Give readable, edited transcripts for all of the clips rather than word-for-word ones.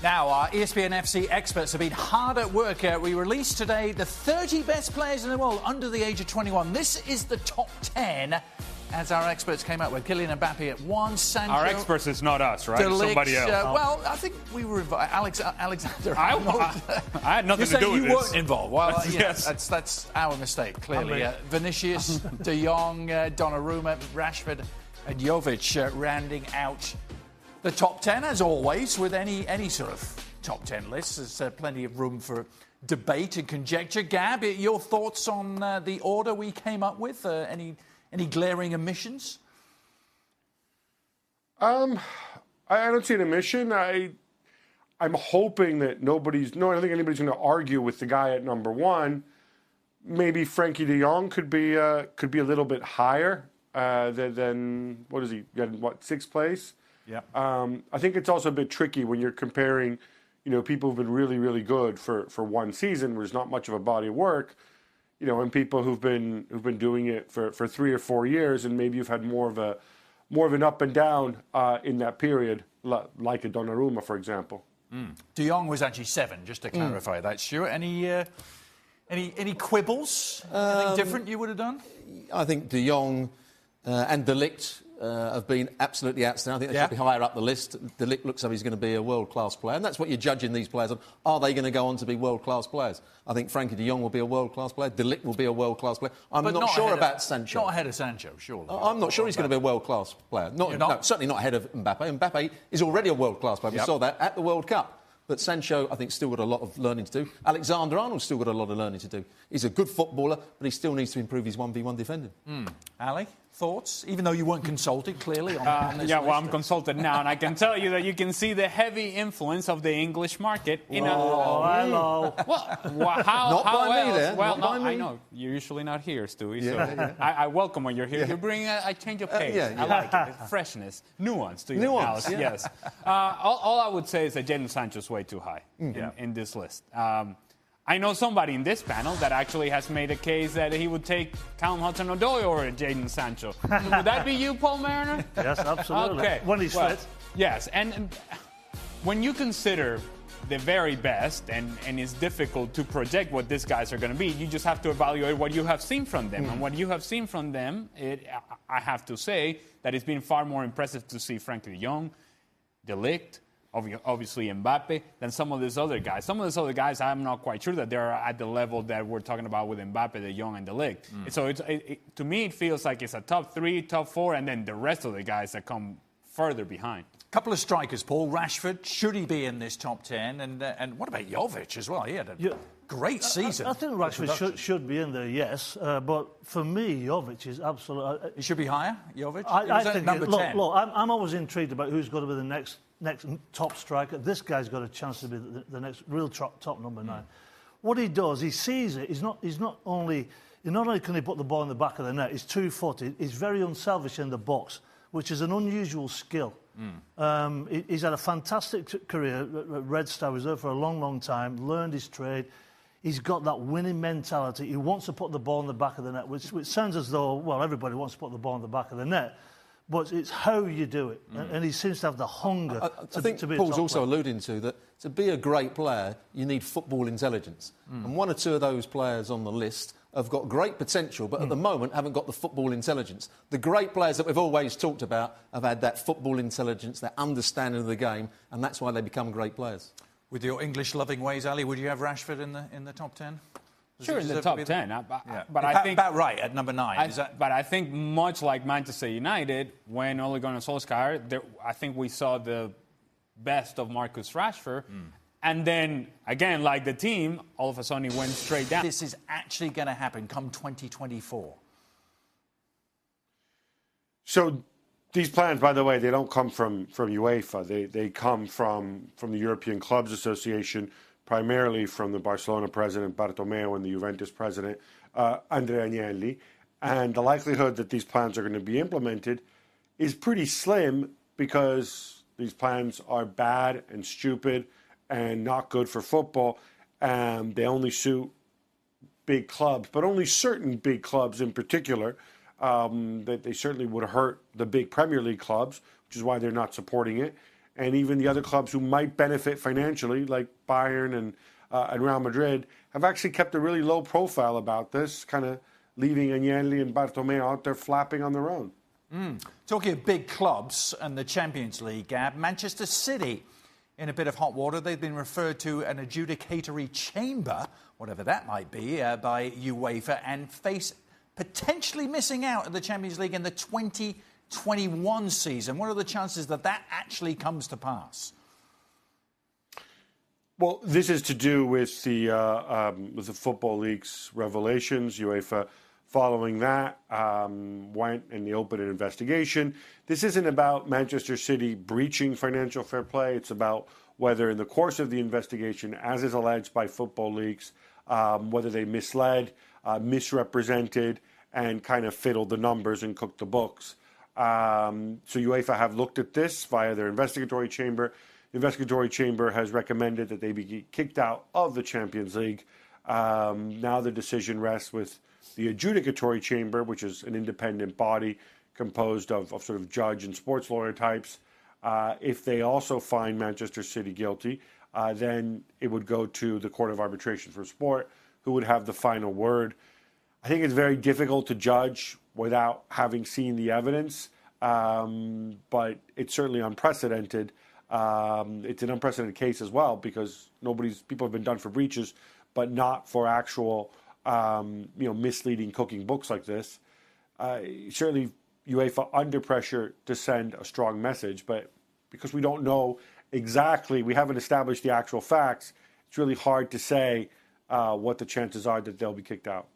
Now, our ESPN FC experts have been hard at work. We released today the 30 best players in the world under the age of 21. This is the top 10, as our experts came out with. Kylian Mbappe at 1, Sancho... Our experts is not us, right? It's somebody else. Well, I think we were involved. Alexander-Arnold. I had nothing to do with this. You weren't involved. Well, yes. That's our mistake, clearly. Vinicius, De Jong, Donnarumma, Rashford and Jovic rounding out the top 10, as always, with any sort of top 10 list. There's plenty of room for debate and conjecture. Gab, your thoughts on the order we came up with? Any glaring omissions? I don't see an omission. I'm hoping that I don't think anybody's going to argue with the guy at number 1. Maybe Frankie de Jong could be a little bit higher than what is he? Got 6th place? Yeah. I think it's also a bit tricky when you're comparing, people who've been really, really good for one season, where there's not much of a body of work, and people who've been doing it for 3 or 4 years, and maybe you've had more of an up and down in that period, like a Donnarumma, for example. De Jong was actually 7, just to clarify that. Stuart, any quibbles? Anything different you would have done? I think De Jong and De Ligt have been absolutely outstanding. I think they should be higher up the list. De Ligt looks like he's going to be a world-class player, and that's what you're judging these players on. Are they going to go on to be world-class players? I think Frankie de Jong will be a world-class player. De Ligt will be a world-class player. I'm not sure about Sancho. Not ahead of Sancho, surely. I'm not sure he's going to be a world-class player. No, certainly not ahead of Mbappe. Mbappe is already a world-class player. We saw that at the World Cup. But Sancho, I think, still got a lot of learning to do. Alexander-Arnold's still got a lot of learning to do. He's a good footballer, but he still needs to improve his 1v1 defending. Ali, thoughts? Even though you weren't consulted, clearly, on this list. I'm consulted now, and I can tell you that you can see the heavy influence of the English market. Hello. How by me, then. Well, Not by me. I know. You're usually not here, Stewie, so I welcome when you're here. You bring a change of pace. I like it. Freshness. Nuance to your analysis. Yes. All I would say is that Jadon Sancho's way too high in this list. I know somebody in this panel that actually has made a case that he would take Callum Hudson-Odoi over Jadon Sancho. Would that be you, Paul Mariner? Yes, absolutely. Okay. When he's fit. Yes, and when you consider the very best, and it's difficult to project what these guys are going to be, you just have to evaluate what you have seen from them. And what you have seen from them, I have to say that it's been far more impressive to see Frankie de Jong, De Ligt, obviously Mbappe, than some of these other guys. Some of these other guys, I'm not quite sure that they're at the level that we're talking about with Mbappe, De Jong, and De Ligt. So to me, it feels like it's a top 3, top 4, and then the rest of the guys that come further behind. Couple of strikers, Paul. Rashford, should he be in this top 10? And what about Jovic as well? He had a great season. I think Rashford should be in there, yes. But for me, Jovic is absolutely... He should be higher, Jovic? I think number 10. Look, I'm always intrigued about who's going to be the next top striker. This guy's got a chance to be the next real top number 9. What he does, he sees it. Not only can he put the ball in the back of the net, he's 2-footed. He's very unselfish in the box, which is an unusual skill. He's had a fantastic career at Red Star. He was there for a long, long time, learned his trade. He's got that winning mentality. He wants to put the ball in the back of the net, which sounds as though, well, everybody wants to put the ball in the back of the net. But it's how you do it. And he seems to have the hunger I think to be Paul's a top also player. alluding to that to be a great player, you need football intelligence. And 1 or 2 of those players on the list have got great potential, but at the moment haven't got the football intelligence. The great players that we've always talked about have had that football intelligence, that understanding of the game, and that's why they become great players. With your English-loving ways, Ali, would you have Rashford in the top 10? Sure, in the top 10. But I I think about right at number 9. But I think much like Manchester United, when Ole Gunnar Solskjaer, I think we saw the best of Marcus Rashford. And then, again, like the team, all of a sudden he went straight down. This is actually going to happen come 2024. So these plans, by the way, they don't come from UEFA. They come from the European Clubs Association, primarily from the Barcelona president, Bartomeu, and the Juventus president, Andrea Agnelli. And the likelihood that these plans are going to be implemented is pretty slim because these plans are bad and stupid and not good for football. And they only suit big clubs, but only certain big clubs in particular. That they certainly would hurt the big Premier League clubs, which is why they're not supporting it. and even the other clubs who might benefit financially, like Bayern and Real Madrid, have actually kept a really low profile about this, kind of leaving Agnelli and Bartomeu out there flapping on their own. Talking of big clubs and the Champions League, Gab, Manchester City in a bit of hot water. They've been referred to an adjudicatory chamber, whatever that might be, by UEFA, and face potentially missing out at the Champions League in the 2021 season. What are the chances that that actually comes to pass? Well, this is to do with the Football League's revelations. UEFA, following that, went and they opened an investigation. This isn't about Manchester City breaching financial fair play. It's about whether in the course of the investigation, as is alleged by football leagues, whether they misled, misrepresented, and kind of fiddled the numbers and cooked the books. So UEFA have looked at this via their investigatory chamber. The investigatory chamber has recommended that they be kicked out of the Champions League. Now the decision rests with the adjudicatory chamber, which is an independent body composed of sort of judge and sports lawyer types. If they also find Manchester City guilty, then it would go to the Court of Arbitration for Sport, who would have the final word. I think it's very difficult to judge without having seen the evidence, but it's certainly unprecedented. It's an unprecedented case as well because people have been done for breaches, but not for actual, misleading cooking books like this. Certainly, UEFA under pressure to send a strong message, but because we don't know exactly, we haven't established the actual facts, it's really hard to say what the chances are that they'll be kicked out.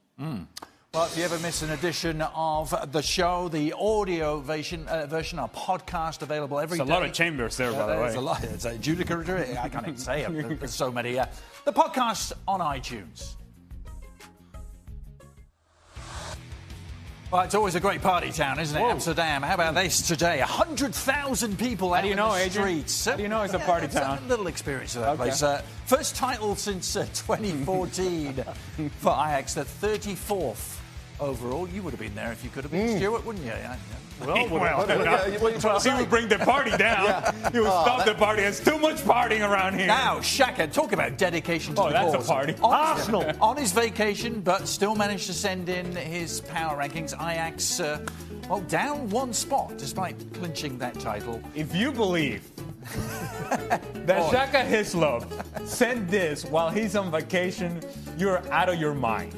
Well, if you ever miss an edition of the show, the audio version, our podcast available every day. There's a lot of chambers there, by the way. There's a lot. It's adjudicatory. I can't even say it. There's so many. The podcast on iTunes. Well, it's always a great party town, isn't it? Whoa. Amsterdam. How about this today? 100,000 people out in the streets. How do you know it's a party town? A little experience of that place. First title since 2014 for Ajax, the 34th overall. You would have been there if you could have been, Stuart, wouldn't you? He would bring the party down. He would stop the party. There's too much partying around here. Now, Xhaka, talk about dedication to the that's cause. a party. Arsenal on his vacation, but still managed to send in his power rankings. Ajax, down one spot despite clinching that title. If you believe that Xhaka Hislop sent this while he's on vacation, you're out of your mind.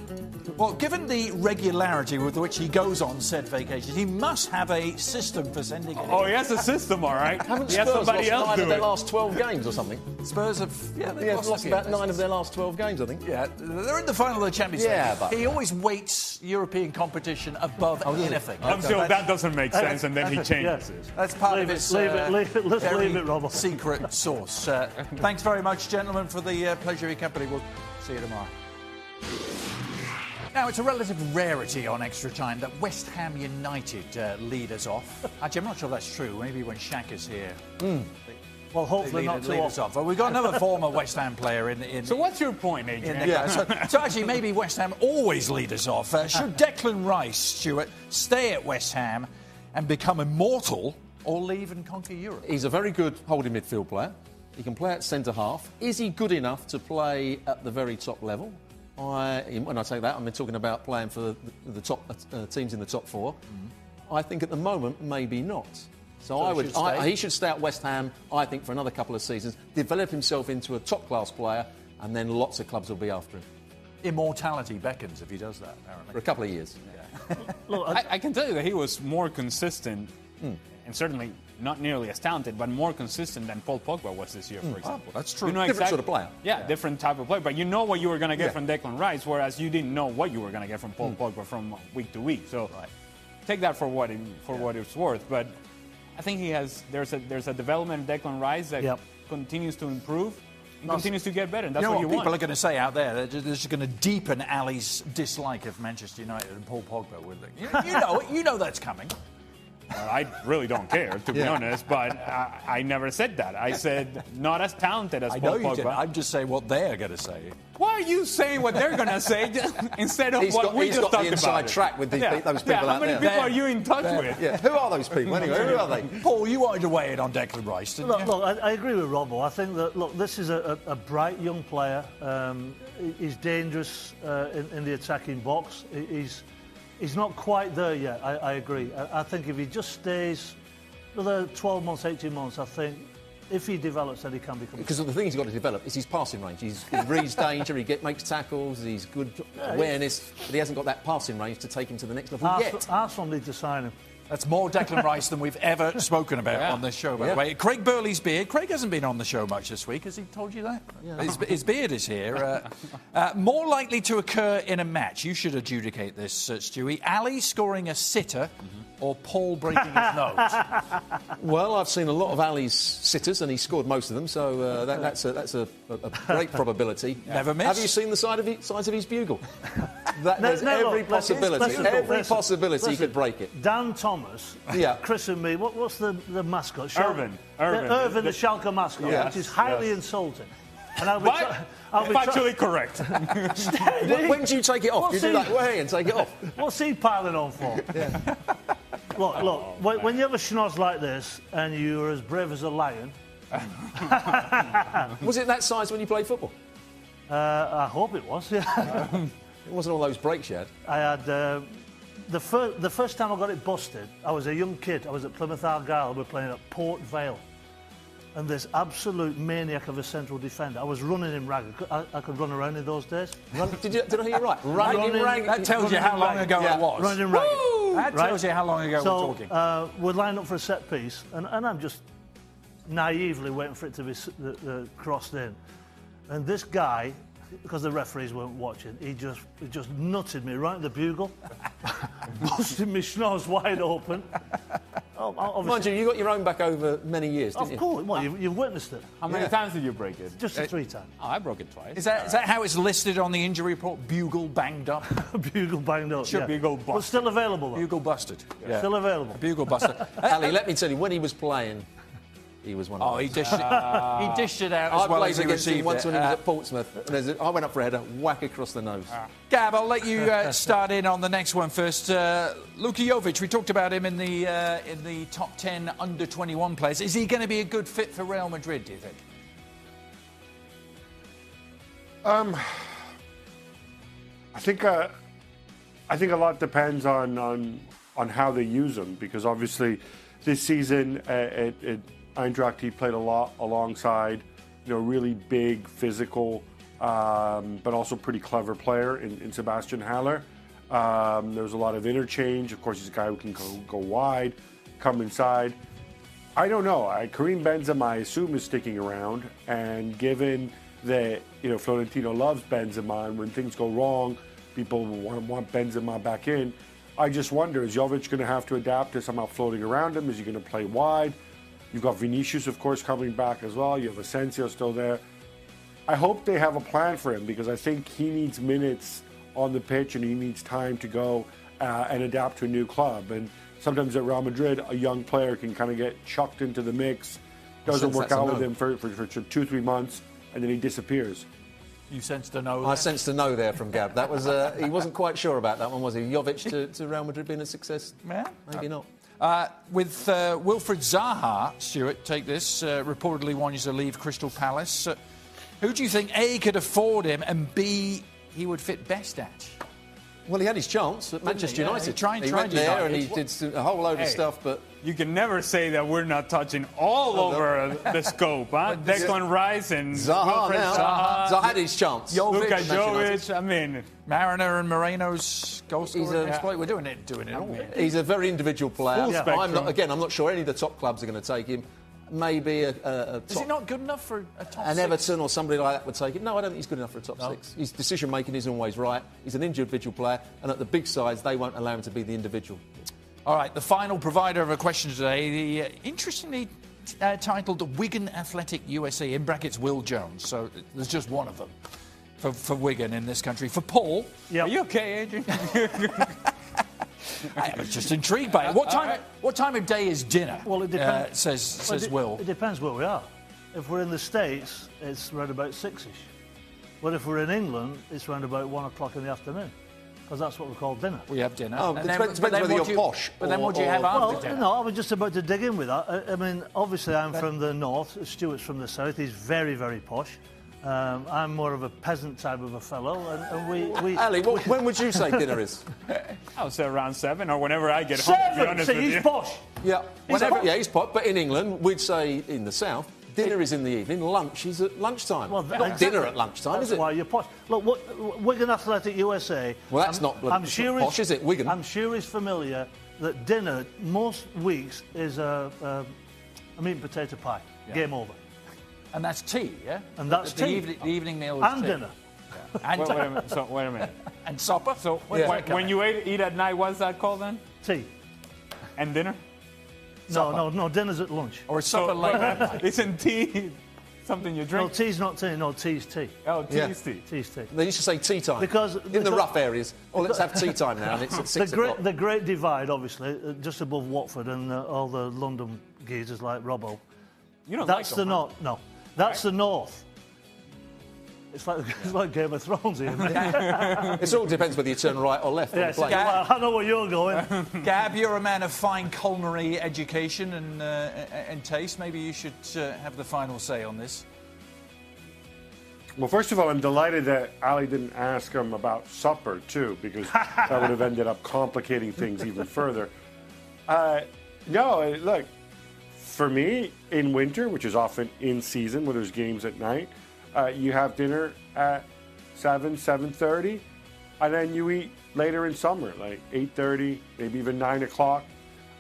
Well, given the regularity with which he goes on said vacations, he must have a system for sending it. Oh, he has a system, all right. Haven't he has Spurs somebody else lost 9 do of their it. last 12 games or something? Spurs have lost about 9 of their last 12 games, I think. Yeah, they're in the final of the Champions League. But he always weights European competition above anything. Until that doesn't make sense, and then he changes it. That's part of his Let's leave it, Robert. secret sauce. Thanks very much, gentlemen, for the pleasure of your company. We'll see you tomorrow. Now, it's a relative rarity on Extra Time that West Ham United lead us off. Actually, I'm not sure that's true. Maybe when Shaka's here. Well, hopefully not too often. But we've got another former West Ham player in. So what's your point, Adrian? So actually, maybe West Ham always lead us off. Should Declan Rice, Stuart, stay at West Ham and become immortal, or leave and conquer Europe? He's a very good holding midfield player. He can play at centre-half. Is he good enough to play at the very top level? When I say that, I'm talking about playing for the top teams in the top 4. I think at the moment, maybe not. So he should stay at West Ham, I think, for another couple of seasons, develop himself into a top-class player, and then lots of clubs will be after him. Immortality beckons if he does that, apparently. For a couple of years. Yeah. Look, I can tell you that he was more consistent, and certainly not nearly as talented, but more consistent than Paul Pogba was this year, for example. That's true. You know Different sort of player. Yeah, different type of player. But you know what you were going to get from Declan Rice, whereas you didn't know what you were going to get from Paul Pogba from week to week. So take that for what it's worth. But I think there's a development of Declan Rice that continues to improve and continues to get better. And that's what you want. People are going to say out there, they're just going to deepen Ali's dislike of Manchester United and Paul Pogba with it. You know that's coming. I really don't care, to be honest, but I never said that. I said not as talented as I Paul know you Pogba. didn't. I'm just saying what they're going to say. Why are you saying what they're going to say instead of what we just talked about? He's got the inside track with those people out there. How many people are you in touch with? Yeah. Who are those people anyway? Who are they? Paul, you wanted to weigh in on Declan Rice, didn't you? Look, I agree with Robbo. I think that, look, this is a bright young player. He's dangerous in the attacking box. He's not quite there yet, I agree. I think if he just stays another 12 months, 18 months, I think if he develops, then he can become... Because the thing he's got to develop is his passing range. He reads danger, makes tackles, he's good awareness, but he hasn't got that passing range to take him to the next level yet. Arsenal need to sign him. That's more Declan Rice than we've ever spoken about on this show, by the way. Craig Burley's beard. Craig hasn't been on the show much this week. Has he told you that? Yeah. His beard is here. More likely to occur in a match. You should adjudicate this, Stewie. Ali scoring a sitter or Paul breaking his nose? Well, I've seen a lot of Ali's sitters, and he scored most of them, so that's a great probability. Never miss. Have you seen the size of his bugle? There's every possibility. Every possibility he could break it. Dan Thomas, Chris and me, what's the mascot? Irvin, the Schalke mascot, which is highly insulting. And I'll be factually correct. When do you take it off? Do you do that way and take it off? What's he piling on for? Look, when you have a schnoz like this and you're as brave as a lion... Was it that size when you played football? I hope it was, yeah. It wasn't all those breaks you had. I had... the first time I got it busted, I was a young kid. I was at Plymouth Argyle. We were playing at Port Vale. And this absolute maniac of a central defender. I was running in rag. I could run around in those days. Did I hear you right? Running in rag. That tells you how long ago it was. Running in rag. That tells you how long ago we're talking. We're lined up for a set piece, and I'm just naively waiting for it to be crossed in. And this guy, because the referees weren't watching, he just nutted me right in the bugle, busted me schnoz wide open. Mind you, you got your own back over many years, didn't you? Of course. Well, you've witnessed it. How many times did you break it? Just 3 times. Oh, I broke it twice. Is that how it's listed on the injury report? Bugle banged up? Bugle banged up, Bugle busted. But still available, though. Bugle busted. Yeah. Still available. Bugle busted. Ali, let me tell you, when he was playing, he was one of those. He dished it out as well as he received once it. when he was at Portsmouth. And I went up for a header, whack across the nose. Gab, I'll let you start in on the next one first. Luka Jovic, we talked about him in the top 10 under-21 players. Is he going to be a good fit for Real Madrid, do you think? I think a lot depends on how they use him, because obviously this season at Eintracht he played a lot alongside, really big, physical, but also pretty clever player in Sebastian Haller. There was a lot of interchange. Of course, he's a guy who can go wide, come inside. I don't know. Karim Benzema, I assume, is sticking around, and given that Florentino loves Benzema, and when things go wrong, people want Benzema back in. I just wonder, is Jovic going to have to adapt to somehow floating around him? Is he going to play wide? You've got Vinicius, of course, coming back as well. You have Asensio still there. I hope they have a plan for him, because I think he needs minutes on the pitch and he needs time to go and adapt to a new club. And sometimes at Real Madrid, a young player can kind of get chucked into the mix, doesn't work out with him for 2-3 months, and then he disappears. You sensed a no there? I sensed a no there from Gab. That was he wasn't quite sure about that one, was he? Jovic to Real Madrid being a success? Yeah. Maybe not. With Wilfried Zaha, Stuart, take this, reportedly wanting to leave Crystal Palace. Who do you think, A, could afford him, and B, he would fit best at? Well, he had his chance at Manchester United. He went there and he did a whole load of stuff, but... You can never say that we're not touching all over the scope, huh? Declan Rice and Zaha now. Zaha had his chance. Luka Jovic, I mean... Mariner and Moreno's goal scoring exploit. We're doing it all. He's a very individual player. I'm not sure any of the top clubs are going to take him. Maybe a top... Is he not good enough for a top six? An Everton or somebody like that would take it. No, I don't think he's good enough for a top six. His decision-making isn't always right. He's an individual player, and at the big sides, they won't allow him to be the individual. All right, the final provider of a question today, the interestingly titled Wigan Athletic USA, in brackets Will Jones. So there's just one of them for Wigan in this country. For Paul... Are you okay, Adrian? I was just intrigued by it. What time of day is dinner? Well, it depends. Says Will. It depends where we are. If we're in the States, it's around about 6ish. But if we're in England, it's around about 1 o'clock in the afternoon. Because that's what we call dinner. We have dinner. Oh, depends whether you're posh. But then what do you have after Well, dinner? no, I was just about to dig in with that. I mean, obviously I'm from the north, Stuart's from the south, he's very, very posh. I'm more of a peasant type of a fellow, and we... Ali, when would you say dinner is? I would say around 7 or whenever I get home, to be 7! honest See, with he's you. posh. Yeah, He's posh. yeah, he's posh. But in England, we'd say in the south, dinner is in the evening, lunch is at lunchtime. Well, not dinner at lunchtime, That's is it? why you're posh. Look, Wigan Athletic USA... Well, that's not posh, is it, Wigan? I'm sure he's familiar that dinner, most weeks, is a meat and potato pie. Yeah. Game over. And that's tea, yeah? And that's the tea. The evening meal is And tea. dinner. Yeah. And, Wait a minute. and supper? So when you eat at night, what's that called then? Tea. And dinner? No, dinner's at lunch. Or supper late at night? Isn't tea something you No, drink? tea's not tea. No, tea's tea. Oh, tea is tea. Tea's tea. They used to say tea time. Because in the rough areas. Oh, let's have tea time now, and it's at 6 o'clock. The Great Divide, obviously, just above Watford and all the London geezers like Robbo. You don't That's like the them, huh? north. No, that's the north. It's like Game of Thrones here. It all depends whether you turn right or left on the Yes, plane. well, I know where you're going. Gab, you're a man of fine culinary education and taste. Maybe you should have the final say on this. Well, first of all, I'm delighted that Ali didn't ask him about supper, too, because that would have ended up complicating things even further. No, look, for me, in winter, which is often in season where there's games at night, you have dinner at 7:30, and then you eat later in summer, like 8:30, maybe even 9 o'clock.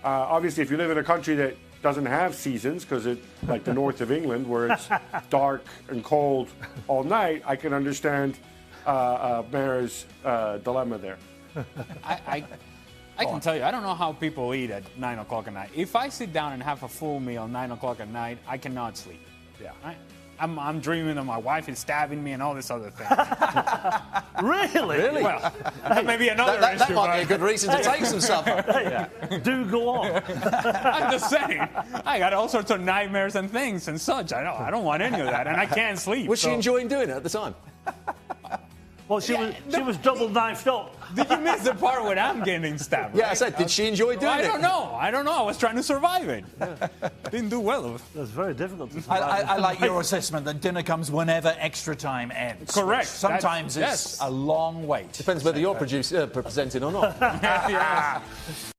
Obviously, if you live in a country that doesn't have seasons, because it, like the north of England, where it's dark and cold all night, I can understand Mara's dilemma there. I can tell you, I don't know how people eat at 9 o'clock at night. If I sit down and have a full meal at 9 o'clock at night, I cannot sleep. Yeah. I'm dreaming that my wife is stabbing me and all this other thing. Really? Well, that may be another issue. That might be a good reason to take some supper. Do go on. I'm just saying, I got all sorts of nightmares and things and such. I don't want any of that, and I can't sleep. Was she enjoying doing it at the time? Well, she was double knifed up. Did you miss the part where I'm getting stabbed? Yeah, I said, did she enjoy doing it? I don't know. I was trying to survive it. Didn't do well. That's very difficult to I like your assessment that dinner comes whenever extra time ends. Correct. Which sometimes That's- it's a long wait. Depends whether you're presenting or not. Yes.